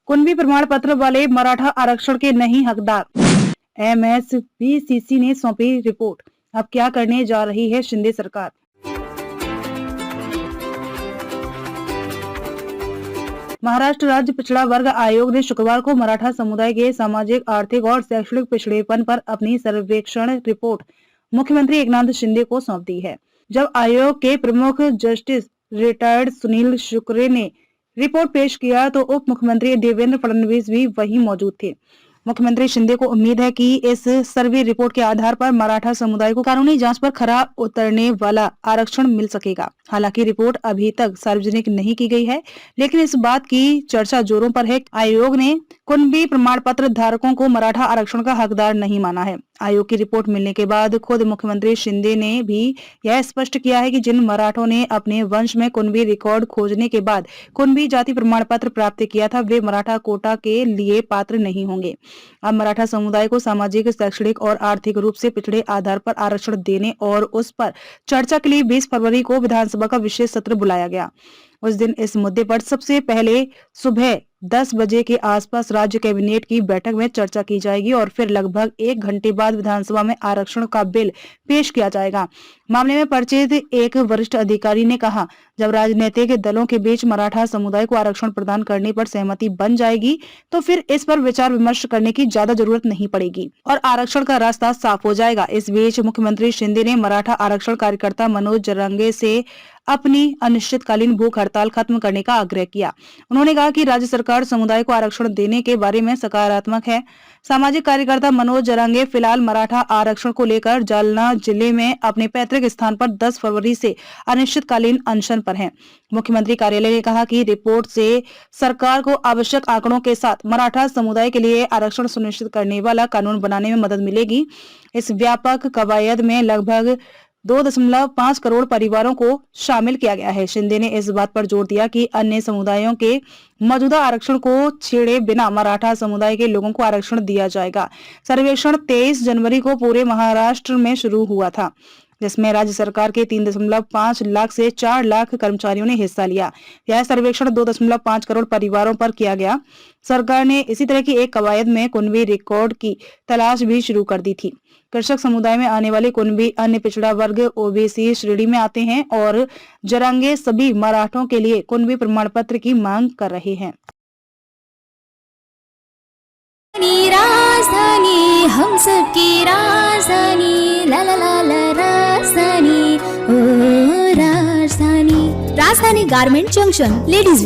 कुणबी प्रमाण पत्र वाले मराठा आरक्षण के नहीं हकदार। MSPCC ने सौंपी रिपोर्ट। अब क्या करने जा रही है शिंदे सरकार। महाराष्ट्र राज्य पिछड़ा वर्ग आयोग ने शुक्रवार को मराठा समुदाय के सामाजिक, आर्थिक और शैक्षणिक पिछड़ेपन पर अपनी सर्वेक्षण रिपोर्ट मुख्यमंत्री एकनाथ शिंदे को सौंप दी है। जब आयोग के प्रमुख जस्टिस रिटायर्ड सुनील शुक्रे ने रिपोर्ट पेश किया तो उप मुख्यमंत्री देवेंद्र फडणवीस भी वहीं मौजूद थे। मुख्यमंत्री शिंदे को उम्मीद है कि इस सर्वे रिपोर्ट के आधार पर मराठा समुदाय को कानूनी जांच पर खरा उतरने वाला आरक्षण मिल सकेगा। हालांकि रिपोर्ट अभी तक सार्वजनिक नहीं की गई है, लेकिन इस बात की चर्चा जोरों पर है। आयोग ने कुणबी प्रमाण पत्र धारकों को मराठा आरक्षण का हकदार नहीं माना है। आयोग की रिपोर्ट मिलने के बाद खुद मुख्यमंत्री शिंदे ने भी यह स्पष्ट किया है कि जिन मराठों ने अपने वंश में कुणबी रिकॉर्ड खोजने के बाद कुणबी जाति प्रमाण पत्र प्राप्त किया था, वे मराठा कोटा के लिए पात्र नहीं होंगे। अब मराठा समुदाय को सामाजिक, शैक्षणिक और आर्थिक रूप से पिछड़े आधार पर आरक्षण देने और उस पर चर्चा के लिए 20 फरवरी को विधानसभा का विशेष सत्र बुलाया गया। उस दिन इस मुद्दे पर सबसे पहले सुबह 10 बजे के आसपास राज्य कैबिनेट की बैठक में चर्चा की जाएगी और फिर लगभग 1 घंटे बाद विधानसभा में आरक्षण का बिल पेश किया जाएगा। मामले में परिचित एक वरिष्ठ अधिकारी ने कहा, जब राजनीतिक दलों के बीच मराठा समुदाय को आरक्षण प्रदान करने पर सहमति बन जाएगी तो फिर इस पर विचार विमर्श करने की ज्यादा जरूरत नहीं पड़ेगी और आरक्षण का रास्ता साफ हो जाएगा। इस बीच मुख्यमंत्री शिंदे ने मराठा आरक्षण कार्यकर्ता मनोज जरांगे से अपनी अनिश्चितकालीन भूख हड़ताल खत्म करने का आग्रह किया। उन्होंने कहा कि राज्य सरकार समुदाय को आरक्षण देने के बारे में सकारात्मक है। सामाजिक कार्यकर्ता मनोज जरांगे फिलहाल मराठा आरक्षण को लेकर जालना जिले में अपने पैतृक स्थान पर 10 फरवरी से अनिश्चितकालीन अनशन पर हैं। मुख्यमंत्री कार्यालय ने कहा कि रिपोर्ट से सरकार को आवश्यक आंकड़ों के साथ मराठा समुदाय के लिए आरक्षण सुनिश्चित करने वाला कानून बनाने में मदद मिलेगी। इस व्यापक कवायद में लगभग 2.5 करोड़ परिवारों को शामिल किया गया है। शिंदे ने इस बात पर जोर दिया कि अन्य समुदायों के मौजूदा आरक्षण को छेड़े बिना मराठा समुदाय के लोगों को आरक्षण दिया जाएगा। सर्वेक्षण 23 जनवरी को पूरे महाराष्ट्र में शुरू हुआ था, जिसमें राज्य सरकार के 3.5 लाख से 4 लाख कर्मचारियों ने हिस्सा लिया। यह सर्वेक्षण 2.5 करोड़ परिवारों पर किया गया। सरकार ने इसी तरह की एक कवायद में कुणबी रिकॉर्ड की तलाश भी शुरू कर दी थी। कृषक समुदाय में आने वाले कुणबी अन्य पिछड़ा वर्ग OBC श्रेणी में आते हैं और जरांगे सभी मराठों के लिए कुणबी प्रमाण पत्र की मांग कर रहे हैं। राजधानी हम सबकी राजधानी, ला ला ला ला राजधानी, ओ राजधानी। राजधानी गारमेंट जंक्शन, लेडीज